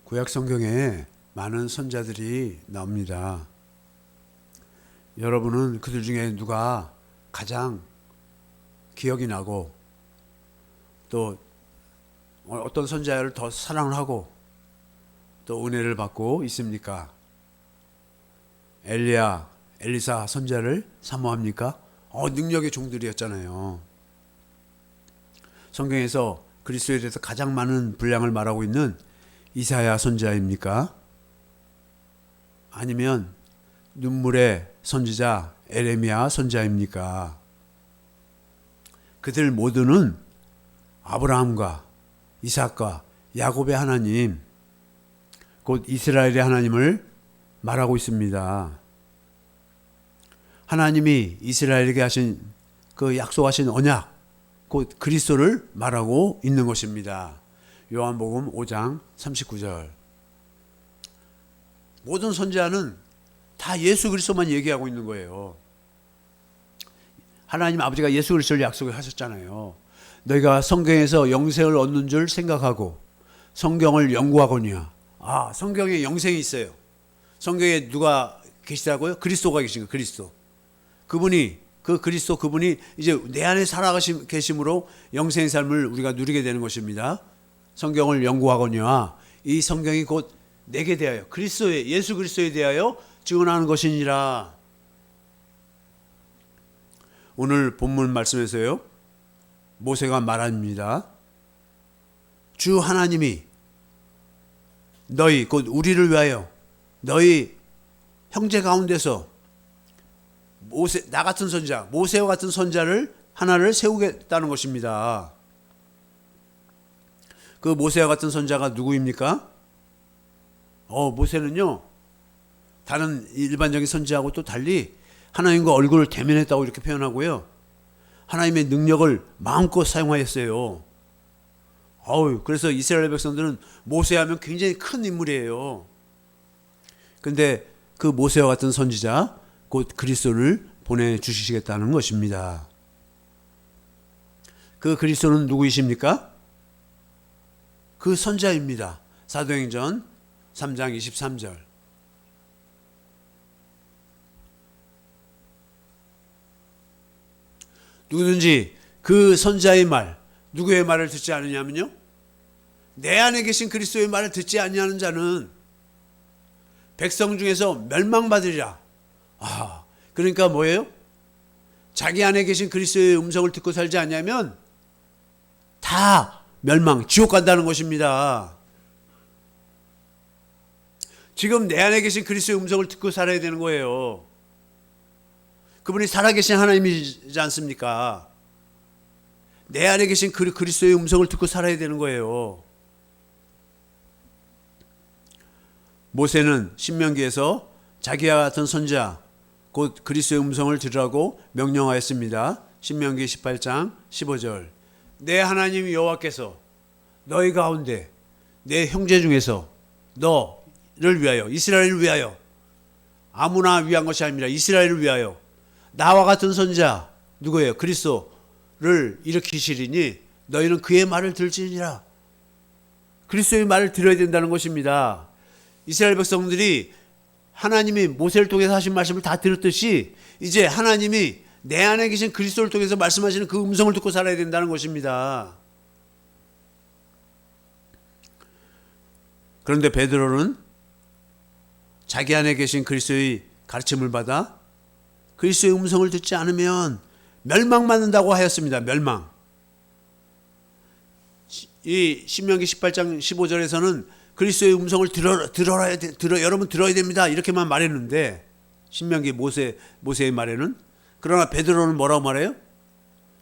구약 성경에 많은 선자들이 나옵니다. 여러분은 그들 중에 누가 가장 기억이 나고 또 어떤 선자를 더 사랑을 하고 또 은혜를 받고 있습니까? 엘리야, 엘리사 선자를 사모합니까? 능력의 종들이었잖아요. 성경에서 그리스도에 대해서 가장 많은 분량을 말하고 있는 이사야 선지자입니까? 아니면 눈물의 선지자 에레미야 선지자입니까? 그들 모두는 아브라함과 이삭과 야곱의 하나님, 곧 이스라엘의 하나님을 말하고 있습니다. 하나님이 이스라엘에게 하신 그 약속하신 언약, 곧 그리스도를 말하고 있는 것입니다. 요한복음 5장 39절. 모든 선지자는 다 예수 그리스도만 얘기하고 있는 거예요. 하나님 아버지가 예수 그리스도를 약속을 하셨잖아요. 너희가 성경에서 영생을 얻는 줄 생각하고 성경을 연구하거니와. 성경에 영생이 있어요. 성경에 누가 계시다고요? 그리스도가 계신 거예요. 그리스도. 그분이 이제 내 안에 계심으로 영생의 삶을 우리가 누리게 되는 것입니다. 성경을 연구하거니와 이 성경이 곧 내게 대하여 예수 그리스도에 대하여 증언하는 것이니라. 오늘 본문 말씀에서요, 모세가 말합니다. 주 하나님이 너희 곧 우리를 위하여 너희 형제 가운데서 나 같은 선자, 모세와 같은 선자를 하나를 세우겠다는 것입니다. 그 모세와 같은 선자가 누구입니까? 모세는요, 다른 일반적인 선지자하고 또 달리 하나님과 얼굴을 대면했다고 이렇게 표현하고요, 하나님의 능력을 마음껏 사용하였어요. 그래서 이스라엘 백성들은 모세하면 굉장히 큰 인물이에요. 근데 그 모세와 같은 선지자, 곧 그리스도를 보내주시겠다는 것입니다. 그 그리스도는 누구이십니까? 그 선자입니다. 사도행전 3장 23절. 누구든지 그 선자의 말, 누구의 말을 듣지 않으냐면요, 내 안에 계신 그리스도의 말을 듣지 아니하는 자는 백성 중에서 멸망받으리라. 그러니까 뭐예요? 자기 안에 계신 그리스도의 음성을 듣고 살지 않냐면 다 멸망, 지옥 간다는 것입니다. 지금 내 안에 계신 그리스도의 음성을 듣고 살아야 되는 거예요. 그분이 살아계신 하나님이지 않습니까? 내 안에 계신 그리스도의 음성을 듣고 살아야 되는 거예요. 모세는 신명기에서 자기와 같은 선지자, 곧 그리스도의 음성을 들으라고 명령하였습니다. 신명기 18장 15절. 내 하나님 여호와께서 너희 가운데 내 형제 중에서 너를 위하여, 이스라엘을 위하여, 아무나 위한 것이 아니라 이스라엘을 위하여 나와 같은 선지자, 누구예요? 그리스도를 일으키시리니 너희는 그의 말을 들지니라. 그리스도의 말을 들어야 된다는 것입니다. 이스라엘 백성들이 하나님이 모세를 통해서 하신 말씀을 다 들었듯이 이제 하나님이 내 안에 계신 그리스도를 통해서 말씀하시는 그 음성을 듣고 살아야 된다는 것입니다. 그런데 베드로는 자기 안에 계신 그리스도의 가르침을 받아 그리스도의 음성을 듣지 않으면 멸망받는다고 하였습니다. 멸망. 이 신명기 18장 15절에서는 그리스도의 음성을 여러분 들어야 됩니다, 이렇게만 말했는데, 신명기 모세의 말에는. 그러나 베드로는 뭐라고 말해요?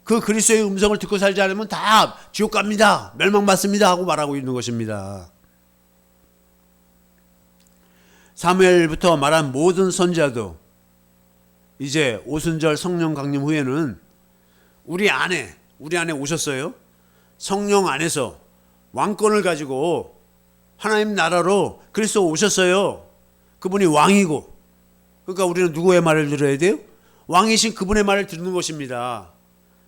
그 그리스도의 음성을 듣고 살지 않으면 다 지옥 갑니다, 멸망받습니다 하고 말하고 있는 것입니다. 사무엘부터 말한 모든 선지자도 이제 오순절 성령 강림 후에는 우리 안에 오셨어요. 성령 안에서 왕권을 가지고 하나님 나라로 그리스도 오셨어요. 그분이 왕이고, 그러니까 우리는 누구의 말을 들어야 돼요? 왕이신 그분의 말을 듣는 것입니다.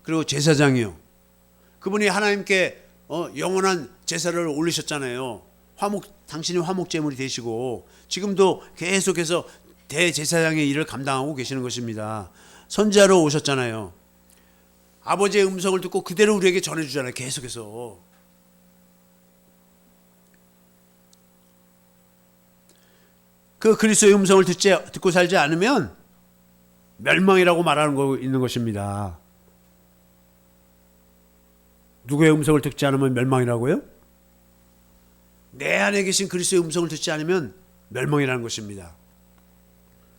그리고 제사장이요, 그분이 하나님께 영원한 제사를 올리셨잖아요. 당신이 화목제물이 되시고 지금도 계속해서 대제사장의 일을 감당하고 계시는 것입니다. 선지자로 오셨잖아요. 아버지의 음성을 듣고 그대로 우리에게 전해주잖아요. 계속해서. 그 그리스도의 음성을 듣고 살지 않으면 멸망이라고 말하는 거 있는 것입니다. 누구의 음성을 듣지 않으면 멸망이라고요? 내 안에 계신 그리스도의 음성을 듣지 않으면 멸망이라는 것입니다.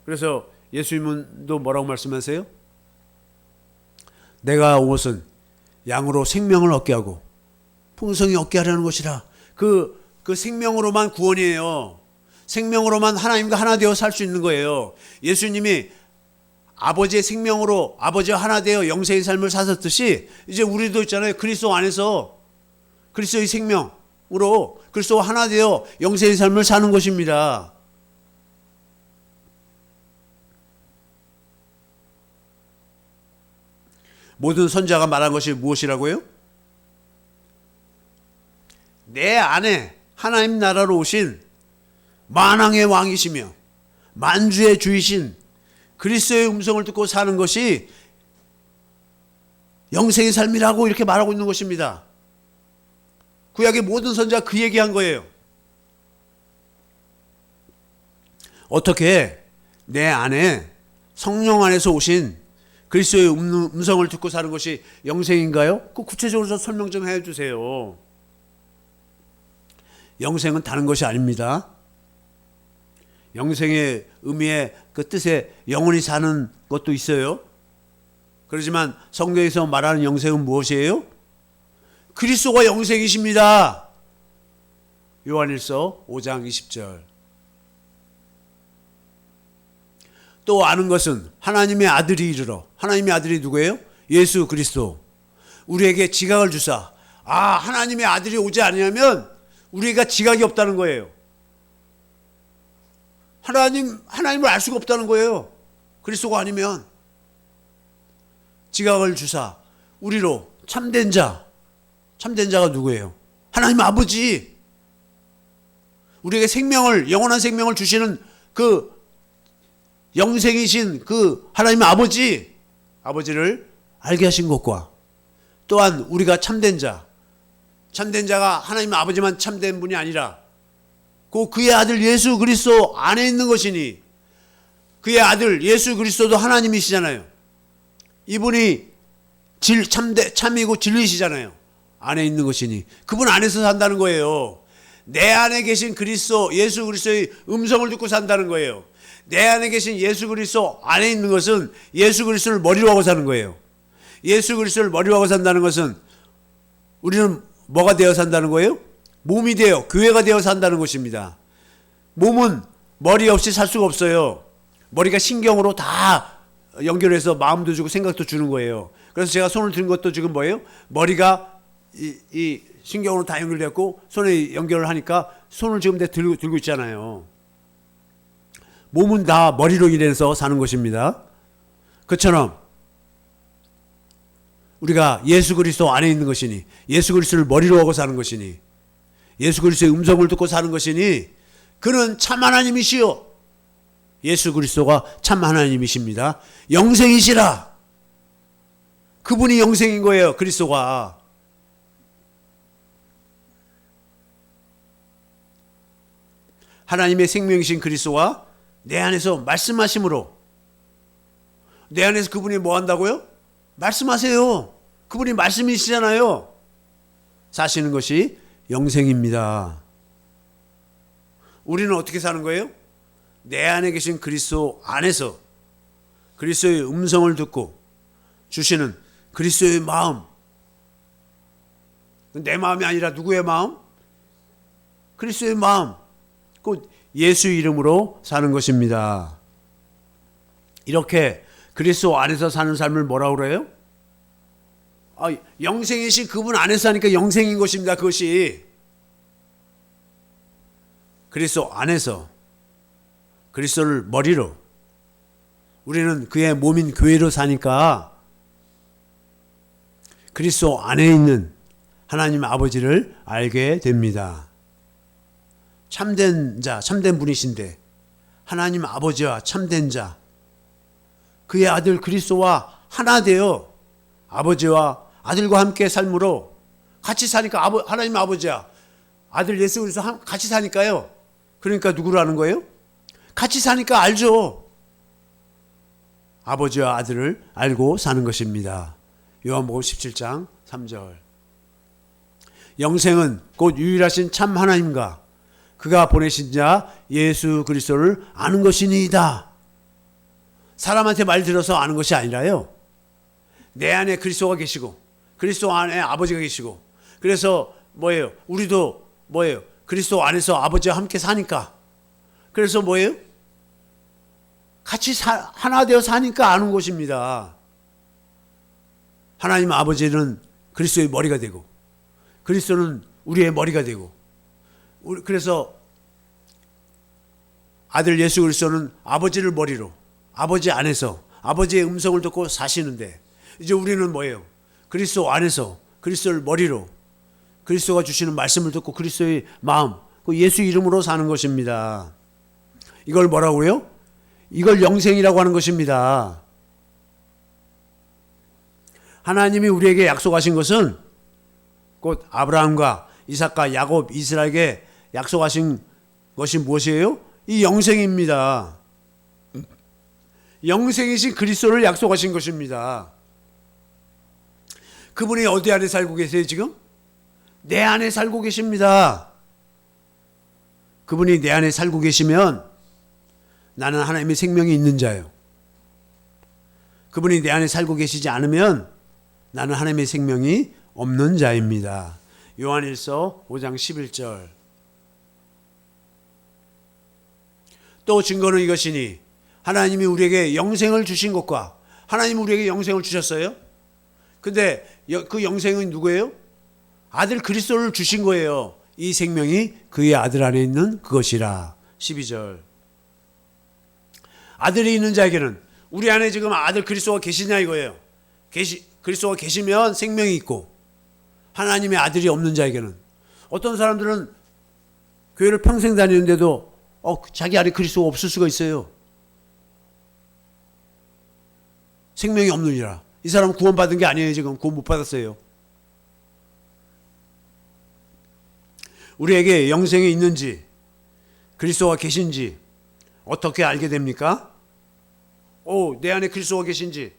그래서 예수님도 뭐라고 말씀하세요? 내가 온 것은 양으로 생명을 얻게 하고 풍성히 얻게 하려는 것이라. 그 생명으로만 구원이에요. 생명으로만 하나님과 하나 되어 살 수 있는 거예요. 예수님이 아버지의 생명으로 아버지와 하나 되어 영생의 삶을 사셨듯이 이제 우리도 있잖아요. 그리스도 안에서 그리스도의 생명으로 그리스도와 하나 되어 영생의 삶을 사는 것입니다. 모든 선지자가 말한 것이 무엇이라고요? 내 안에 하나님 나라로 오신 만왕의 왕이시며 만주의 주이신 그리스도의 음성을 듣고 사는 것이 영생의 삶이라고 이렇게 말하고 있는 것입니다. 구약의 모든 선지자가 그 얘기한 거예요. 어떻게 내 안에 성령 안에서 오신 그리스도의 음성을 듣고 사는 것이 영생인가요? 그 구체적으로 설명 좀 해주세요. 영생은 다른 것이 아닙니다. 영생의 의미의 그 뜻에 영원히 사는 것도 있어요. 그렇지만 성경에서 말하는 영생은 무엇이에요? 그리스도가 영생이십니다. 요한일서 5장 20절. 또 아는 것은 하나님의 아들이 이르러. 하나님의 아들이 누구예요? 예수 그리스도. 우리에게 지각을 주사. 하나님의 아들이 오지 않으면 우리가 지각이 없다는 거예요. 하나님을 알 수가 없다는 거예요. 그리스도가 아니면. 지각을 주사 우리로 참된 자가 누구예요? 하나님 아버지. 우리에게 영원한 생명을 주시는 그 영생이신 그 하나님 아버지를 알게 하신 것과 또한 우리가 참된 자가 하나님 아버지만 참된 분이 아니라 그의 아들 예수 그리스도 안에 있는 것이니 그의 아들 예수 그리스도도 하나님이시잖아요. 이분이 참이고 진리시잖아요. 안에 있는 것이니 그분 안에서 산다는 거예요. 내 안에 계신 그리스도 예수 그리스도의 음성을 듣고 산다는 거예요. 내 안에 계신 예수 그리스도 안에 있는 것은 예수 그리스도를 머리로 하고 사는 거예요. 예수 그리스도를 머리로 하고 산다는 것은 우리는 뭐가 되어 산다는 거예요? 몸이 되어 교회가 되어 산다는 것입니다. 몸은 머리 없이 살 수가 없어요. 머리가 신경으로 다 연결해서 마음도 주고 생각도 주는 거예요. 그래서 제가 손을 든 것도 지금 뭐예요? 머리가 이 신경으로 다 연결되었고 손에 연결을 하니까 손을 지금 내가 들고 있잖아요. 몸은 다 머리로 인해서 사는 것입니다. 그처럼 우리가 예수 그리스도 안에 있는 것이니 예수 그리스도를 머리로 하고 사는 것이니 예수 그리스도의 음성을 듣고 사는 것이니 그는 참 하나님이시요 예수 그리스도가 참 하나님이십니다. 영생이시라. 그분이 영생인 거예요. 그리스도가. 하나님의 생명이신 그리스도가 내 안에서 말씀하심으로 내 안에서 그분이 뭐 한다고요? 말씀하세요. 그분이 말씀이시잖아요. 사시는 것이 영생입니다. 우리는 어떻게 사는 거예요? 내 안에 계신 그리스도 안에서 그리스도의 음성을 듣고 주시는 그리스도의 마음. 내 마음이 아니라 누구의 마음? 그리스도의 마음. 곧 예수 이름으로 사는 것입니다. 이렇게 그리스도 안에서 사는 삶을 뭐라고 그래요? 영생이신 그분 안에서 사니까 영생인 것입니다. 그것이 그리스도 안에서 그리스도를 머리로 우리는 그의 몸인 교회로 사니까 그리스도 안에 있는 하나님 아버지를 알게 됩니다. 참된 자, 참된 분이신데 하나님 아버지와 참된 자, 그의 아들 그리스도와 하나 되어 아버지와 아들과 함께 삶으로 같이 사니까 하나님 아버지야 아들 예수 그리스도 같이 사니까요. 그러니까 누구를 아는 거예요? 같이 사니까 알죠. 아버지와 아들을 알고 사는 것입니다. 요한복음 17장 3절. 영생은 곧 유일하신 참 하나님과 그가 보내신 자 예수 그리스도를 아는 것이니이다. 사람한테 말 들어서 아는 것이 아니라요. 내 안에 그리스도가 계시고 그리스도 안에 아버지가 계시고 그래서 뭐예요? 우리도 뭐예요? 그리스도 안에서 아버지와 함께 사니까 그래서 뭐예요? 같이 하나 되어 사니까 아는 것입니다. 하나님 아버지는 그리스도의 머리가 되고 그리스도는 우리의 머리가 되고 그래서 아들 예수 그리스도는 아버지를 머리로 아버지 안에서 아버지의 음성을 듣고 사시는데 이제 우리는 뭐예요? 그리스도 안에서 그리스도를 머리로 그리스도가 주시는 말씀을 듣고 그리스도의 마음 그 예수 이름으로 사는 것입니다. 이걸 뭐라고요? 이걸 영생이라고 하는 것입니다. 하나님이 우리에게 약속하신 것은 곧 아브라함과 이삭과 야곱, 이스라엘에게 약속하신 것이 무엇이에요? 이 영생입니다. 영생이신 그리스도를 약속하신 것입니다. 그분이 어디 안에 살고 계세요 지금? 내 안에 살고 계십니다. 그분이 내 안에 살고 계시면 나는 하나님의 생명이 있는 자요. 그분이 내 안에 살고 계시지 않으면 나는 하나님의 생명이 없는 자입니다. 요한일서 5장 11절. 또 증거는 이것이니 하나님이 우리에게 영생을 주신 것과 하나님이 우리에게 영생을 주셨어요. 근데 그 영생은 누구예요? 아들 그리스도를 주신 거예요. 이 생명이 그의 아들 안에 있는 그것이라. 12절. 아들이 있는 자에게는 우리 안에 지금 아들 그리스도가 계시냐 이거예요. 그리스도가 계시면 생명이 있고 하나님의 아들이 없는 자에게는 어떤 사람들은 교회를 평생 다니는데도 자기 안에 그리스도가 없을 수가 있어요. 생명이 없느니라. 이 사람은 구원받은 게 아니에요. 지금 구원 못 받았어요. 우리에게 영생이 있는지 그리스도가 계신지 어떻게 알게 됩니까? 내 안에 그리스도가 계신지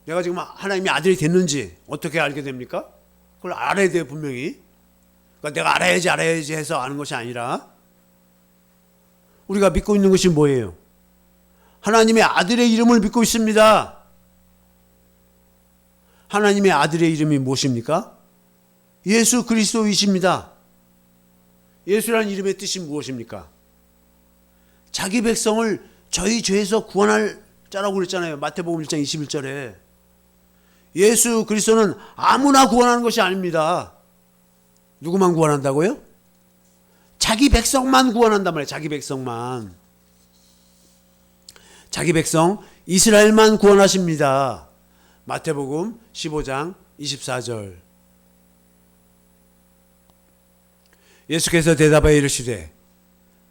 내가 지금 하나님의 아들이 됐는지 어떻게 알게 됩니까? 그걸 알아야 돼요 분명히. 그러니까 내가 알아야지 해서 아는 것이 아니라 우리가 믿고 있는 것이 뭐예요? 하나님의 아들의 이름을 믿고 있습니다. 하나님의 아들의 이름이 무엇입니까? 예수 그리스도이십니다. 예수라는 이름의 뜻이 무엇입니까? 자기 백성을 저희 죄에서 구원할 자라고 그랬잖아요. 마태복음 1장 21절에. 예수 그리스도는 아무나 구원하는 것이 아닙니다. 누구만 구원한다고요? 자기 백성만 구원한단 말이에요. 자기 백성만. 자기 백성 이스라엘만 구원하십니다. 마태복음 15장 24절. 예수께서 대답하여 이르시되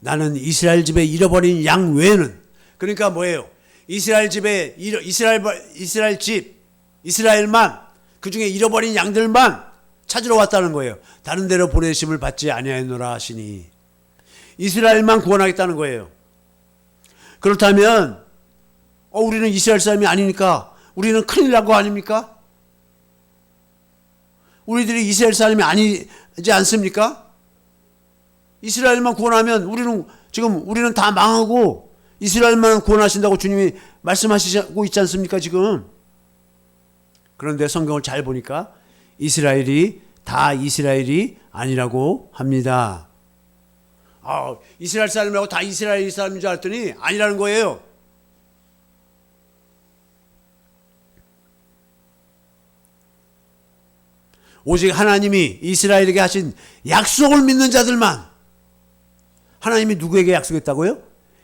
나는 이스라엘 집에 잃어버린 양 외에는, 그러니까 뭐예요? 이스라엘 집에 이스라엘 집 이스라엘만, 그 중에 잃어버린 양들만 찾으러 왔다는 거예요. 다른 데로 보내심을 받지 아니하였노라 하시니 이스라엘만 구원하겠다는 거예요. 그렇다면 우리는 이스라엘 사람이 아니니까 우리는 큰일 난 거 아닙니까? 우리들이 이스라엘 사람이 아니지 않습니까? 이스라엘만 구원하면 우리는 다 망하고 이스라엘만 구원하신다고 주님이 말씀하시고 있지 않습니까 지금? 그런데 성경을 잘 보니까 이스라엘이 아니라고 합니다. 이스라엘 사람이라고 다 이스라엘 사람인 줄 알았더니 아니라는 거예요. 오직 하나님이 이스라엘에게 하신 약속을 믿는 자들만, 하나님이 누구에게 약속했다고요?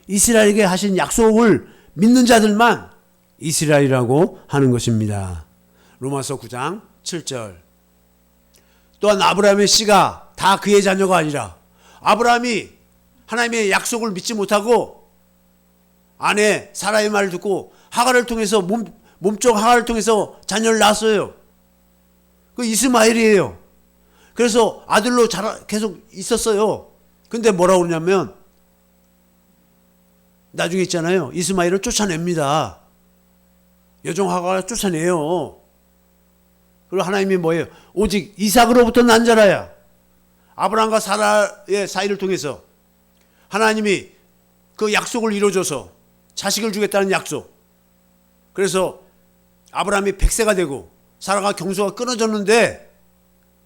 이스라엘에게 하신 약속을 믿는 자들만 이스라엘이라고 하는 것입니다. 로마서 9장 7절. 또한 아브라함의 씨가 다 그의 자녀가 아니라 아브라함이 하나님의 약속을 믿지 못하고 아내 사라의 말을 듣고 하갈을 통해서 몸종 하갈을 통해서 자녀를 낳았어요. 그 이스마엘이에요. 그래서 아들로 계속 있었어요. 근데 뭐라고 그러냐면 나중에 있잖아요. 이스마엘을 쫓아냅니다. 여종 하갈을 쫓아내요. 그리고 하나님이 뭐예요? 오직 이삭으로부터 난 자라야. 아브라함과 사라의 사이를 통해서 하나님이 그 약속을 이루어줘서 자식을 주겠다는 약속. 그래서 아브라함이 100세가 되고 사라가 경소가 끊어졌는데,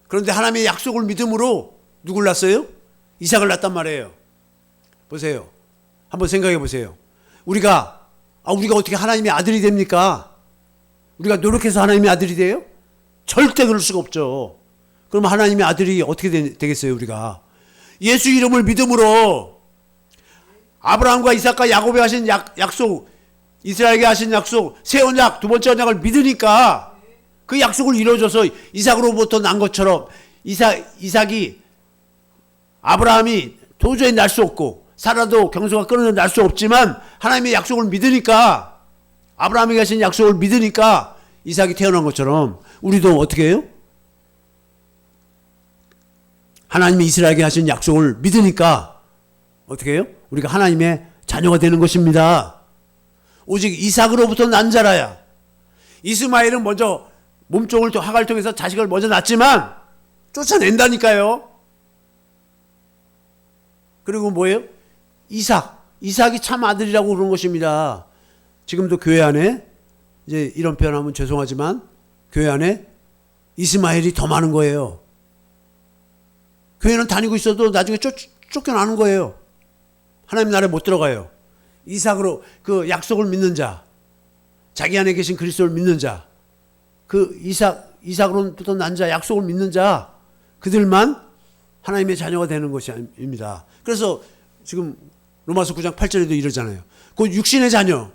그런데 하나님의 약속을 믿음으로 누굴 낳았어요? 이삭을 낳았단 말이에요. 보세요. 한번 생각해 보세요. 우리가 어떻게 하나님의 아들이 됩니까? 우리가 노력해서 하나님의 아들이 돼요? 절대 그럴 수가 없죠. 그럼 하나님의 아들이 어떻게 되겠어요, 우리가? 예수 이름을 믿음으로 아브라함과 이삭과 야곱에 하신 약속, 이스라엘에게 하신 약속, 새 언약, 두 번째 언약을 믿으니까 그 약속을 이루어줘서 이삭으로부터 난 것처럼 이삭이 아브라함이 도저히 날 수 없고 사라도 경소가 끊어져 날 수 없지만 하나님의 약속을 믿으니까, 아브라함이 하신 약속을 믿으니까 이삭이 태어난 것처럼 우리도 어떻게 해요? 하나님이 이스라엘에게 하신 약속을 믿으니까 어떻게 해요? 우리가 하나님의 자녀가 되는 것입니다. 오직 이삭으로부터 난 자라야. 이스마엘은 먼저 몸종을 하갈을 통해서 자식을 먼저 낳았지만 쫓아낸다니까요. 그리고 뭐예요? 이삭이 참 아들이라고 그런 것입니다. 지금도 교회 안에, 이제 이런 표현하면 죄송하지만 교회 안에 이스마엘이 더 많은 거예요. 교회는 다니고 있어도 나중에 쫓겨나는 거예요. 하나님 나라에 못 들어가요. 이삭으로 그 약속을 믿는 자, 자기 안에 계신 그리스도를 믿는 자, 그 이삭으로부터 난 자, 약속을 믿는 자, 그들만 하나님의 자녀가 되는 것입니다. 그래서 지금 로마서 9장 8절에도 이러잖아요. 그 육신의 자녀.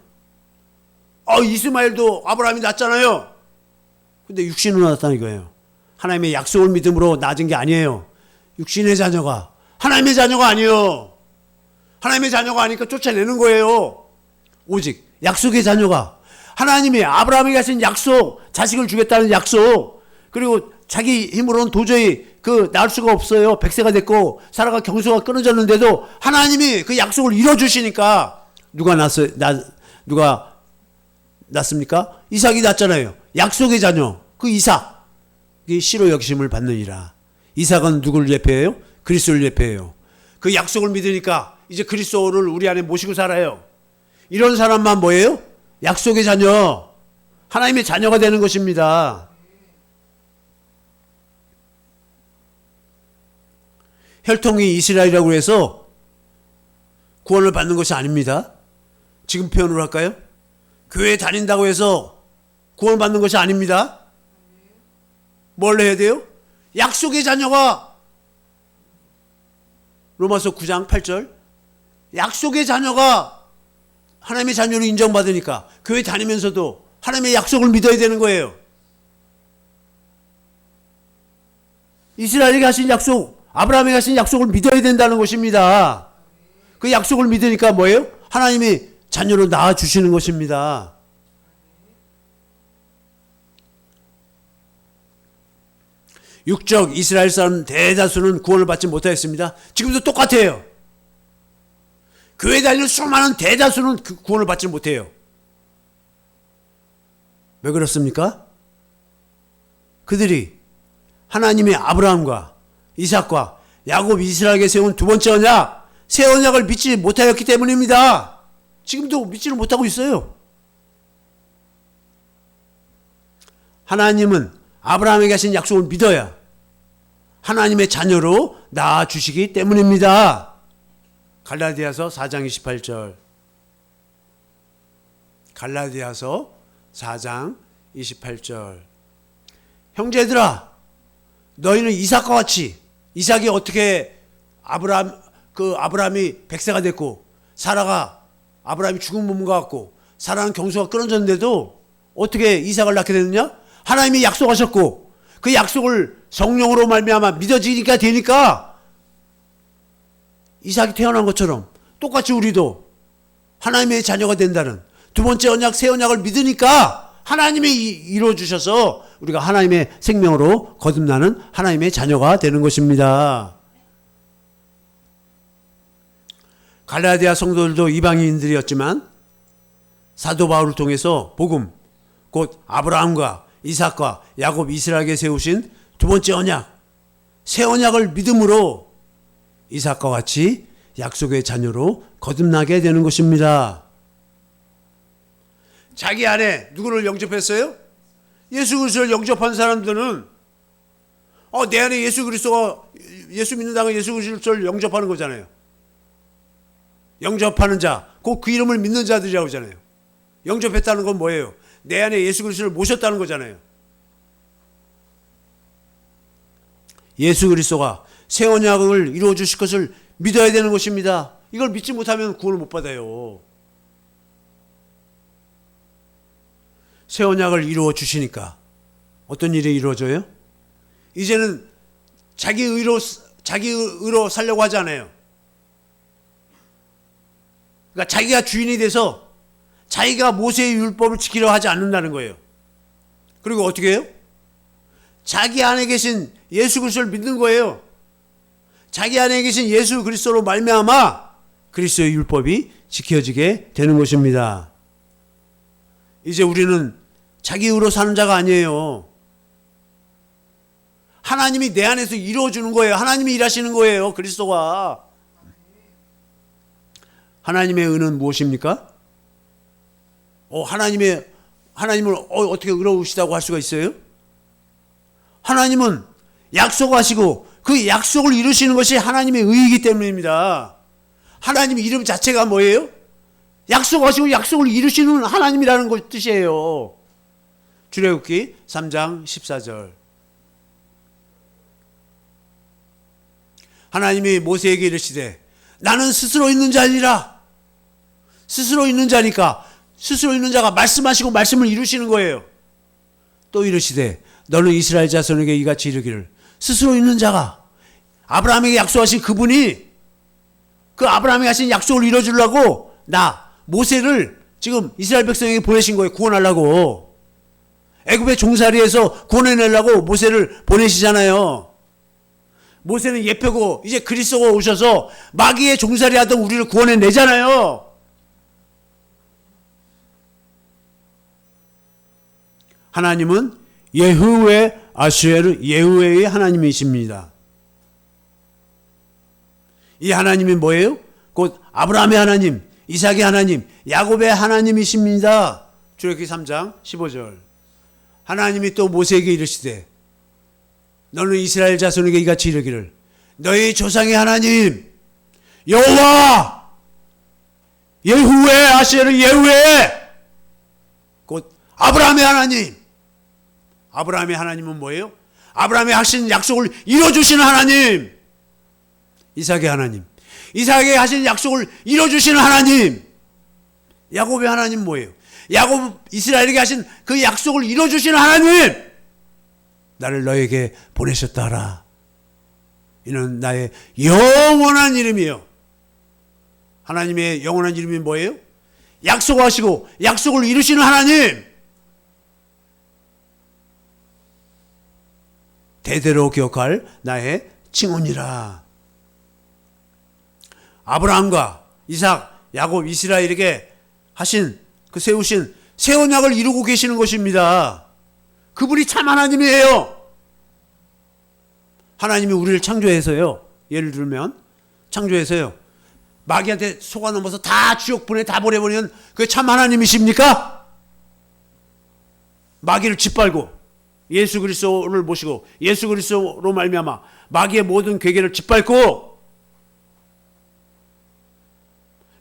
이스마엘도 아브라함이 낳았잖아요. 근데 육신으로 낳았다는 거예요. 하나님의 약속을 믿음으로 낳은 게 아니에요. 육신의 자녀가 하나님의 자녀가 아니에요. 하나님의 자녀가 아니니까 쫓아내는 거예요. 오직 약속의 자녀가, 하나님이 아브라함에게 하신 약속, 자식을 주겠다는 약속, 그리고 자기 힘으로는 도저히 낳을 수가 없어요. 100세가 됐고 사라가 경소가 끊어졌는데도 하나님이 그 약속을 이뤄주시니까 누가 낳습니까? 이삭이 낳았잖아요. 약속의 자녀, 그 이삭이 시로 여기심을 받느니라. 이삭은 누구를 예표해요? 그리스도를 예표해요. 그 약속을 믿으니까 이제 그리스도를 우리 안에 모시고 살아요. 이런 사람만 뭐예요? 약속의 자녀, 하나님의 자녀가 되는 것입니다. 혈통이 이스라엘이라고 해서 구원을 받는 것이 아닙니다. 지금 표현으로 할까요? 교회에 다닌다고 해서 구원 받는 것이 아닙니다. 뭘 해야 돼요? 약속의 자녀가, 로마서 9장 8절, 약속의 자녀가 하나님의 자녀로 인정받으니까 교회 다니면서도 하나님의 약속을 믿어야 되는 거예요. 이스라엘에게 하신 약속, 아브라함에게 하신 약속을 믿어야 된다는 것입니다. 그 약속을 믿으니까 뭐예요? 하나님이 자녀로 낳아주시는 것입니다. 육적 이스라엘 사람 대다수는 구원을 받지 못하였습니다. 지금도 똑같아요. 교회 다니는 수많은 대다수는 그 구원을 받지 못해요. 왜 그렇습니까? 그들이 하나님의 아브라함과 이삭과 야곱, 이스라엘에게 세운 두 번째 언약, 새 언약을 믿지 못하였기 때문입니다. 지금도 믿지를 못하고 있어요. 하나님은 아브라함에게 하신 약속을 믿어야 하나님의 자녀로 낳아주시기 때문입니다. 갈라디아서 4장 28절. 갈라디아서 4장 28절. 형제들아, 너희는 이삭과 같이, 이삭이 어떻게 아브라함이 100세가 됐고 사라가 아브라함이 죽은 몸과 같고 사라는 경수가 끊어졌는데도 어떻게 이삭을 낳게 됐느냐? 하나님이 약속하셨고 그 약속을 성령으로 말미암아 믿어지니까 되니까 이삭이 태어난 것처럼 똑같이 우리도 하나님의 자녀가 된다는 두 번째 언약, 새 언약을 믿으니까 하나님이 이루어주셔서 우리가 하나님의 생명으로 거듭나는 하나님의 자녀가 되는 것입니다. 갈라디아 성도들도 이방인들이었지만 사도 바울을 통해서 복음, 곧 아브라함과 이삭과 야곱, 이스라엘에게 세우신 두 번째 언약, 새 언약을 믿음으로 이삭과 같이 약속의 자녀로 거듭나게 되는 것입니다. 자기 안에 누구를 영접했어요? 예수 그리스도를 영접한 사람들은 내 안에 예수 믿는다는 예수 그리스도를 영접하는 거잖아요. 영접하는 자, 곧 그 이름을 믿는 자들이라고 하잖아요. 영접했다는 건 뭐예요? 내 안에 예수 그리스도를 모셨다는 거잖아요. 예수 그리스도가 새 언약을 이루어 주실 것을 믿어야 되는 것입니다. 이걸 믿지 못하면 구원을 못 받아요. 새 언약을 이루어 주시니까 어떤 일이 이루어져요? 이제는 자기 의로 살려고 하지 않아요. 그러니까 자기가 주인이 돼서 자기가 모세의 율법을 지키려 하지 않는다는 거예요. 그리고 어떻게 해요? 자기 안에 계신 예수 그리스도를 믿는 거예요. 자기 안에 계신 예수 그리스도로 말미암아 그리스도의 율법이 지켜지게 되는 것입니다. 이제 우리는 자기 의로 사는 자가 아니에요. 하나님이 내 안에서 이루어주는 거예요. 하나님이 일하시는 거예요. 그리스도가. 하나님의 의는 무엇입니까? 하나님을 어떻게 의로우시다고 할 수가 있어요? 하나님은 약속하시고 그 약속을 이루시는 것이 하나님의 의이기 때문입니다. 하나님 이름 자체가 뭐예요? 약속하시고 약속을 이루시는 하나님이라는 것 뜻이에요. 출애굽기 3장 14절. 하나님이 모세에게 이르시되 나는 스스로 있는 자니라. 스스로 있는 자니까 스스로 있는 자가 말씀하시고 말씀을 이루시는 거예요. 또 이르시되 너는 이스라엘 자손에게 이같이 이르기를 스스로 있는 자가 아브라함에게 약속하신 그분이 그 아브라함에게 하신 약속을 이루어주려고 모세를 지금 이스라엘 백성에게 보내신 거예요. 구원하려고. 애굽의 종살이에서 구원해내려고 모세를 보내시잖아요. 모세는 예표고 이제 그리스도가 오셔서 마귀의 종살이 하던 우리를 구원해내잖아요. 하나님은 예후웨 아슈에르 예후웨의 하나님이십니다. 이 하나님이 뭐예요? 곧 아브라함의 하나님, 이삭의 하나님, 야곱의 하나님이십니다. 출애굽기 3장 15절. 하나님이 또 모세에게 이르시되 너는 이스라엘 자손에게 이같이 이르기를 너희 조상의 하나님 여호와 예후웨 아슈에르 예후웨 곧 아브라함의 하나님. 아브라함의 하나님은 뭐예요? 아브라함의 하신 약속을 이뤄주시는 하나님. 이삭의 하나님. 이삭에게 하신 약속을 이뤄주시는 하나님. 야곱의 하나님 뭐예요? 야곱 이스라엘에게 하신 그 약속을 이뤄주시는 하나님. 나를 너에게 보내셨다 하라. 이는 나의 영원한 이름이에요. 하나님의 영원한 이름이 뭐예요? 약속하시고 약속을 이루시는 하나님. 대대로 기억할 나의 칭언이라. 아브라함과 이삭, 야곱, 이스라엘에게 하신 세우신 새 언약을 이루고 계시는 것입니다. 그분이 참 하나님이에요. 하나님이 우리를 창조해서요. 예를 들면 창조해서요. 마귀한테 속아 넘어서 다 지옥 다 보내버리는 그게 참 하나님이십니까? 마귀를 짓밟고 예수 그리스도를 모시고 예수 그리스도로 말미암아 마귀의 모든 괴계를 짓밟고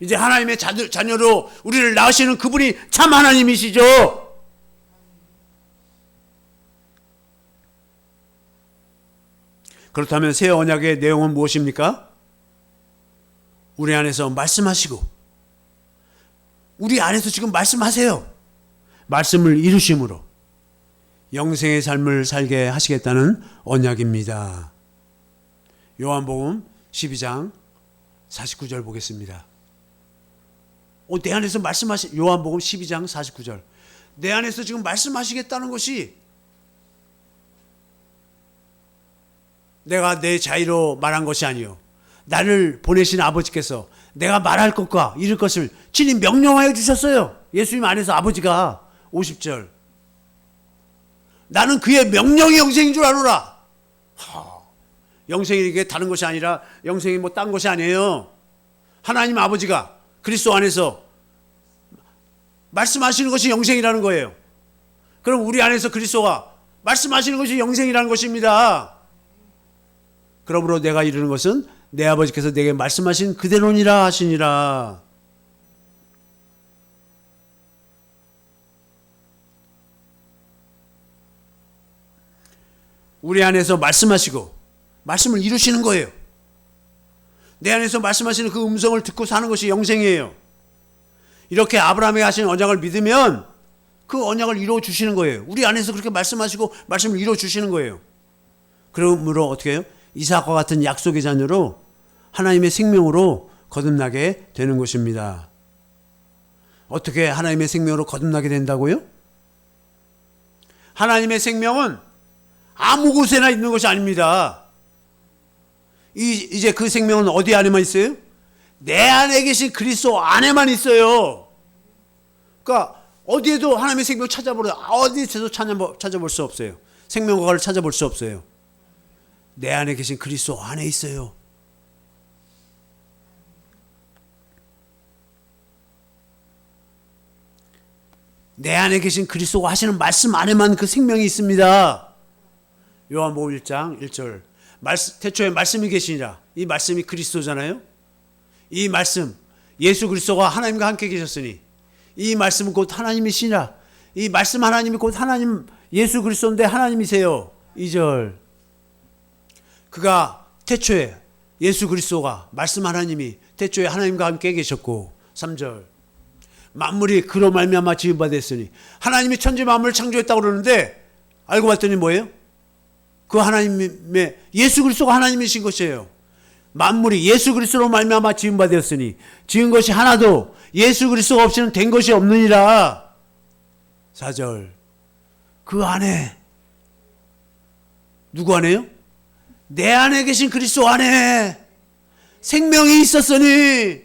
이제 하나님의 자녀로 우리를 낳으시는 그분이 참 하나님이시죠. 그렇다면 새 언약의 내용은 무엇입니까? 우리 안에서 말씀하시고 우리 안에서 지금 말씀하세요. 말씀을 이루심으로 영생의 삶을 살게 하시겠다는 언약입니다. 요한복음 12장 49절 보겠습니다. 내 안에서 요한복음 12장 49절. 내 안에서 지금 말씀하시겠다는 것이 내가 내 자의로 말한 것이 아니요 나를 보내신 아버지께서 내가 말할 것과 이룰 것을 친히 명령하여 주셨어요. 예수님 안에서 아버지가 50절. 나는 그의 명령이 영생인 줄 아노라. 영생이 이게 다른 것이 아니라 영생이 뭐 딴 것이 아니에요. 하나님 아버지가 그리스도 안에서 말씀하시는 것이 영생이라는 거예요. 그럼 우리 안에서 그리스도가 말씀하시는 것이 영생이라는 것입니다. 그러므로 내가 이루는 것은 내 아버지께서 내게 말씀하신 그대로니라 하시니라. 우리 안에서 말씀하시고 말씀을 이루시는 거예요. 내 안에서 말씀하시는 그 음성을 듣고 사는 것이 영생이에요. 이렇게 아브라함에게 하신 언약을 믿으면 그 언약을 이루어 주시는 거예요. 우리 안에서 그렇게 말씀하시고 말씀을 이루어 주시는 거예요. 그러므로 어떻게 해요? 이삭과 같은 약속의 자녀로 하나님의 생명으로 거듭나게 되는 것입니다. 어떻게 하나님의 생명으로 거듭나게 된다고요? 하나님의 생명은 아무 곳에나 있는 것이 아닙니다. 이제 그 생명은 어디 안에만 있어요? 내 안에 계신 그리스도 안에만 있어요. 그러니까 어디에도 하나님의 생명 어디에서도 찾아볼 수 없어요. 생명과를 찾아볼 수 없어요. 내 안에 계신 그리스도 안에 있어요. 내 안에 계신 그리스도가 하시는 말씀 안에만 그 생명이 있습니다. 요한복음 1장 1절. 태초에 말씀이 계시니라. 이 말씀이 그리스도잖아요. 이 말씀, 예수 그리스도가 하나님과 함께 계셨으니 이 말씀은 곧 하나님이시니라. 이 말씀 하나님이 곧 하나님, 예수 그리스도인데 하나님이세요. 2절. 그가 태초에 예수 그리스도가 말씀 하나님이 태초에 하나님과 함께 계셨고 3절. 만물이 그로 말미암아 지은 바 됐으니 하나님이 천지 만물을 창조했다고 그러는데 알고 봤더니 뭐예요? 그 하나님의 예수 그리스도가 하나님이신 것이에요. 만물이 예수 그리스도로 말미암아 지은 바 되었으니 지은 것이 하나도 예수 그리스도가 없이는 된 것이 없느니라. 4절. 그 안에 누구 안에요? 내 안에 계신 그리스도 안에 생명이 있었으니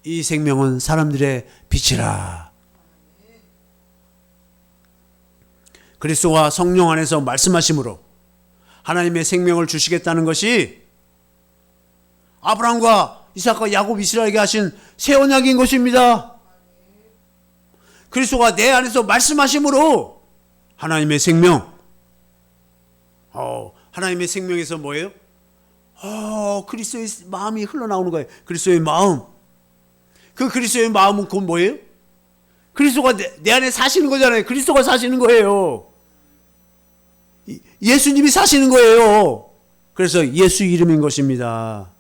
이 생명은 사람들의 빛이라. 그리스도가 성령 안에서 말씀하심으로 하나님의 생명을 주시겠다는 것이 아브라함과 이삭과 야곱 이스라엘에게 하신 새 언약인 것입니다. 그리스도가 내 안에서 말씀하심으로 하나님의 생명, 하나님의 생명에서 뭐예요? 그리스도의 마음이 흘러나오는 거예요. 그리스도의 마음. 그 그리스도의 마음은 곧 뭐예요? 그리스도가 내 안에 사시는 거잖아요. 그리스도가 사시는 거예요. 예수님이 사시는 거예요. 그래서 예수 이름인 것입니다.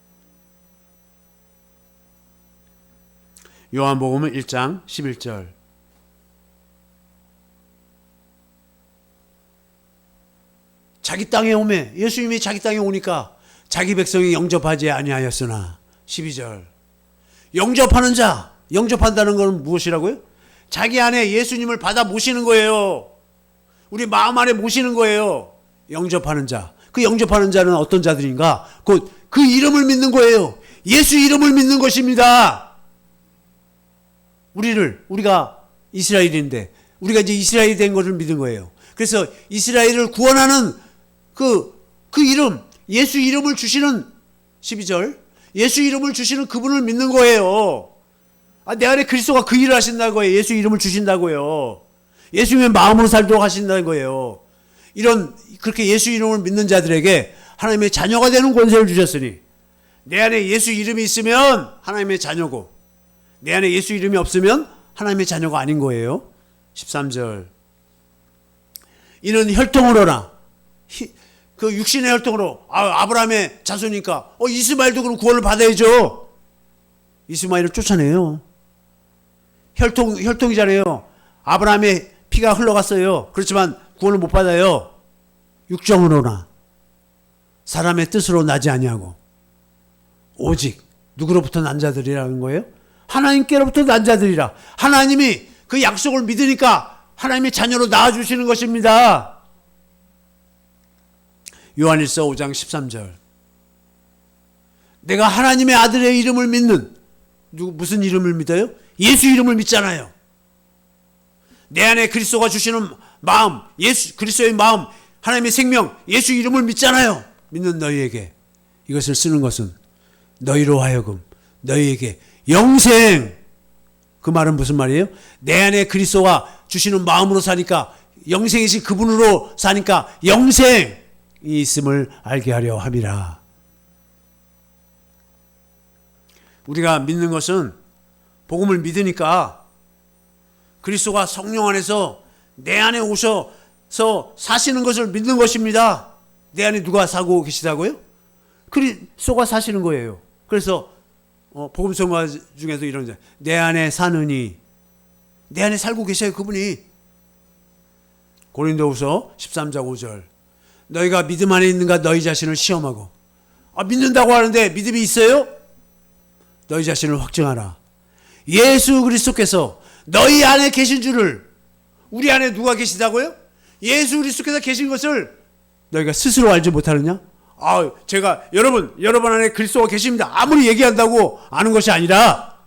요한복음 1장 11절. 자기 땅에 오매, 예수님이 자기 땅에 오니까 자기 백성이 영접하지 아니하였으나 12절. 영접하는 자, 영접한다는 건 무엇이라고요? 자기 안에 예수님을 받아 모시는 거예요. 우리 마음 안에 모시는 거예요. 영접하는 자. 그 영접하는 자는 어떤 자들인가? 곧 그 이름을 믿는 거예요. 예수 이름을 믿는 것입니다. 우리가 이스라엘인데 우리가 이제 이스라엘이 된 것을 믿은 거예요. 그래서 이스라엘을 구원하는 그 이름, 예수 이름을 주시는 12절. 예수 이름을 주시는 그분을 믿는 거예요. 내 안에 그리스도가 그 일을 하신다고요. 예수 이름을 주신다고요. 예수님의 마음으로 살도록 하신다는 거예요. 그렇게 예수 이름을 믿는 자들에게 하나님의 자녀가 되는 권세를 주셨으니 내 안에 예수 이름이 있으면 하나님의 자녀고 내 안에 예수 이름이 없으면 하나님의 자녀가 아닌 거예요. 13절. 이는 혈통으로나 그 육신의 혈통으로 아브라함의 자손이니까 이스마엘도 그럼 구원을 받아야죠. 이스마엘을 쫓아내요. 혈통이잖아요. 아브라함의 피가 흘러갔어요. 그렇지만 구원을 못 받아요. 육정으로나 사람의 뜻으로 나지 아니하고 오직 누구로부터 난 자들이라는 거예요? 하나님께로부터 난 자들이라. 하나님이 그 약속을 믿으니까 하나님의 자녀로 낳아주시는 것입니다. 요한일서 5장 13절. 내가 하나님의 아들의 이름을 믿는, 무슨 이름을 믿어요? 예수 이름을 믿잖아요. 내 안에 그리스도가 주시는 마음, 예수 그리스도의 마음, 하나님의 생명, 예수 이름을 믿잖아요. 믿는 너희에게 이것을 쓰는 것은 너희로 하여금 너희에게 영생. 그 말은 무슨 말이에요? 내 안에 그리스도가 주시는 마음으로 사니까, 영생이신 그분으로 사니까 영생이 있음을 알게 하려 함이라. 우리가 믿는 것은 복음을 믿으니까 그리스도가 성령 안에서 내 안에 오셔서 사시는 것을 믿는 것입니다. 내 안에 누가 사고 계시다고요? 그리스도가 사시는 거예요. 그래서 복음성가 중에도 이런, 내 안에 사느니, 내 안에 살고 계셔요, 그분이. 고린도후서 13장 5절. 너희가 믿음 안에 있는가 너희 자신을 시험하고. 믿는다고 하는데 믿음이 있어요? 너희 자신을 확증하라. 예수 그리스도께서 너희 안에 계신 줄을, 우리 안에 누가 계시다고요? 예수 그리스도께서 계신 것을 너희가 스스로 알지 못하느냐? 제가 여러분 안에 그리스도가 계십니다. 아무리 얘기한다고 아는 것이 아니라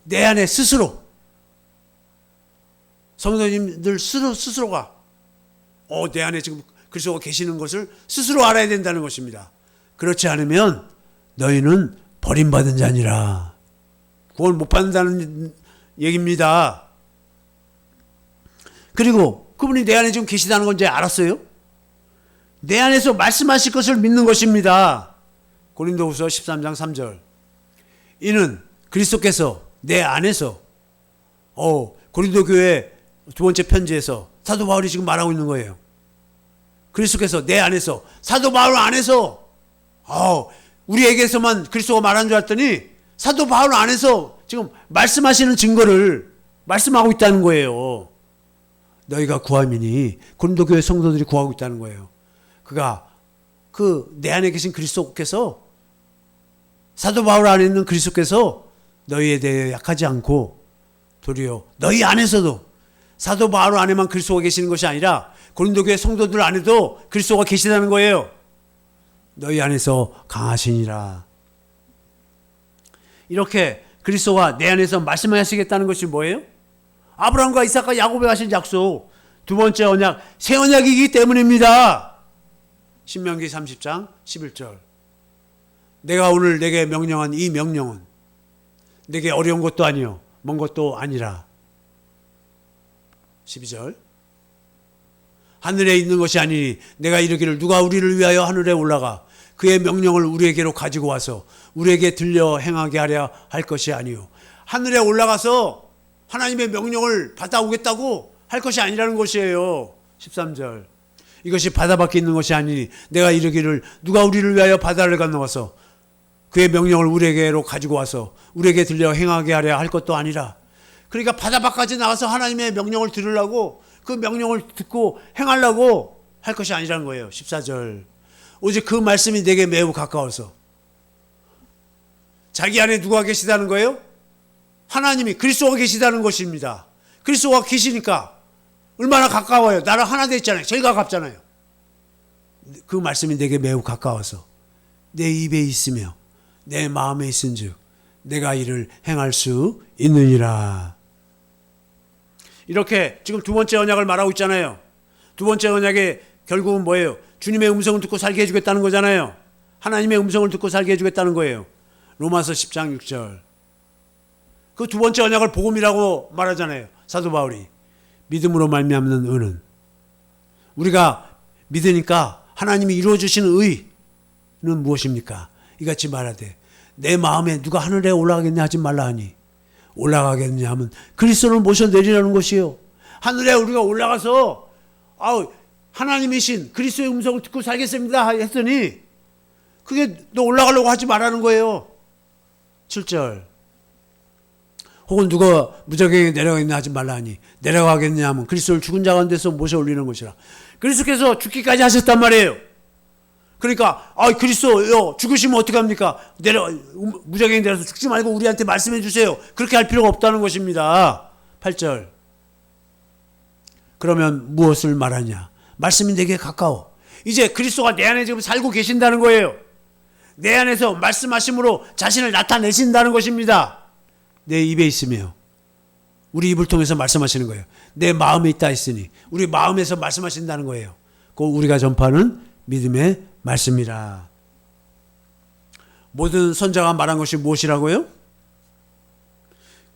내 안에 스스로, 성도님들 스스로가 내 안에 지금 그리스도가 계시는 것을 스스로 알아야 된다는 것입니다. 그렇지 않으면 너희는 버림받은 자니라. 구원 못 받는다는 얘기입니다. 그리고 그분이 내 안에 지금 계시다는 건 이제 알았어요? 내 안에서 말씀하실 것을 믿는 것입니다. 고린도후서 13장 3절. 이는 그리스도께서 내 안에서, 고린도 교회 두 번째 편지에서 사도 바울이 지금 말하고 있는 거예요. 그리스도께서 내 안에서, 사도 바울 안에서, 우리에게서만 그리스도가 말한 줄 알았더니 사도 바울 안에서 지금 말씀하시는 증거를 말씀하고 있다는 거예요. 너희가 구함이니, 고린도 교회 성도들이 구하고 있다는 거예요. 그가 내 안에 계신 그리스도께서, 사도 바울 안에 있는 그리스도께서 너희에 대해 약하지 않고 도리어 너희 안에서도, 사도 바울 안에만 그리스도가 계시는 것이 아니라 고린도 교회 성도들 안에도 그리스도가 계시다는 거예요. 너희 안에서 강하시니라. 이렇게 그리스도가 내 안에서 말씀하시겠다는 것이 뭐예요? 아브라함과 이삭과 야곱에 하신 약속, 두 번째 언약, 새 언약이기 때문입니다. 신명기 30장 11절. 내가 오늘 내게 명령한 이 명령은 내게 어려운 것도 아니요 먼 것도 아니라. 12절. 하늘에 있는 것이 아니니 내가 이르기를 누가 우리를 위하여 하늘에 올라가 그의 명령을 우리에게로 가지고 와서 우리에게 들려 행하게 하려 할 것이 아니요. 하늘에 올라가서 하나님의 명령을 받아오겠다고 할 것이 아니라는 것이에요. 13절. 이것이 바다 밖에 있는 것이 아니니 내가 이르기를 누가 우리를 위하여 바다를 건너와서 그의 명령을 우리에게로 가지고 와서 우리에게 들려 행하게 하려 할 것도 아니라. 그러니까 바다 밖까지 나가서 하나님의 명령을 들으려고, 그 명령을 듣고 행하려고 할 것이 아니라는 거예요. 14절. 오직 그 말씀이 내게 매우 가까워서. 자기 안에 누가 계시다는 거예요? 하나님이, 그리스도가 계시다는 것입니다. 그리스도가 계시니까 얼마나 가까워요. 나랑 하나 됐잖아요. 제일 가깝잖아요. 그 말씀이 내게 매우 가까워서 내 입에 있으며 내 마음에 있은즉 내가 이를 행할 수 있느니라. 이렇게 지금 두 번째 언약을 말하고 있잖아요. 두 번째 언약의 결국은 뭐예요? 주님의 음성을 듣고 살게 해주겠다는 거잖아요. 하나님의 음성을 듣고 살게 해주겠다는 거예요. 로마서 10장 6절. 그 두 번째 언약을 복음이라고 말하잖아요. 사도 바울이. 믿음으로 말미암는 의는, 우리가 믿으니까 하나님이 이루어주시는 의는 무엇입니까? 이같이 말하되 내 마음에 누가 하늘에 올라가겠냐 하지 말라 하니, 올라가겠냐 하면 그리스도를 모셔 내리라는 것이요. 하늘에 우리가 올라가서 하나님이신 그리스도의 음성을 듣고 살겠습니다 했더니 그게 너 올라가려고 하지 말라는 거예요. 7절. 혹은 누가 무저갱에 내려가겠냐 하지 말라 하니, 내려가겠냐 하면 그리스도를 죽은 자 가운데서 모셔 올리는 것이라. 그리스도께서 죽기까지 하셨단 말이에요. 그러니까 그리스도요 죽으시면 어떡합니까? 무작위에 내려서 죽지 말고 우리한테 말씀해 주세요. 그렇게 할 필요가 없다는 것입니다. 8절. 그러면 무엇을 말하냐? 말씀이 내게 가까워. 이제 그리스도가 내 안에 지금 살고 계신다는 거예요. 내 안에서 말씀하심으로 자신을 나타내신다는 것입니다. 내 입에 있으며 우리 입을 통해서 말씀하시는 거예요. 내 마음에 있다 했으니 우리 마음에서 말씀하신다는 거예요. 그 우리가 전파하는 믿음의 말씀이라. 모든 선자가 말한 것이 무엇이라고요?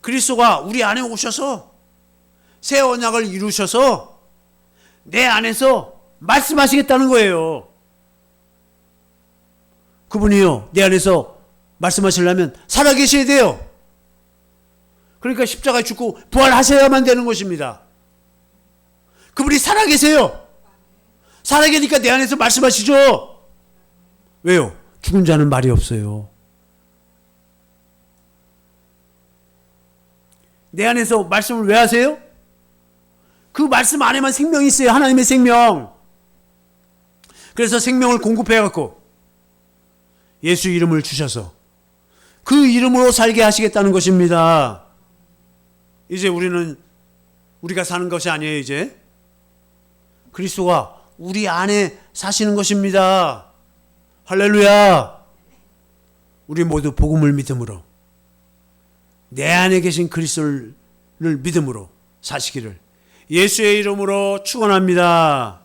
그리스도가 우리 안에 오셔서 새 언약을 이루셔서 내 안에서 말씀하시겠다는 거예요. 그분이요 내 안에서 말씀하시려면 살아계셔야 돼요. 그러니까 십자가에 죽고 부활하셔야만 되는 것입니다. 그분이 살아계세요. 살아계니까 내 안에서 말씀하시죠. 왜요? 죽은 자는 말이 없어요. 내 안에서 말씀을 왜 하세요? 그 말씀 안에만 생명이 있어요. 하나님의 생명. 그래서 생명을 공급해갖고 예수 이름을 주셔서 그 이름으로 살게 하시겠다는 것입니다. 이제 우리가 사는 것이 아니에요. 이제 그리스도가 우리 안에 사시는 것입니다. 할렐루야. 우리 모두 복음을 믿음으로 내 안에 계신 그리스도를 믿음으로 사시기를 예수의 이름으로 축원합니다.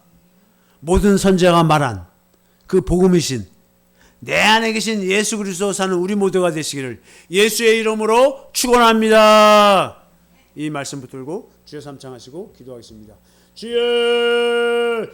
모든 선지자가 말한 그 복음이신 내 안에 계신 예수 그리스도 사는 우리 모두가 되시기를 예수의 이름으로 축원합니다. 이 말씀 붙들고 주여 삼창하시고 기도하겠습니다. 주여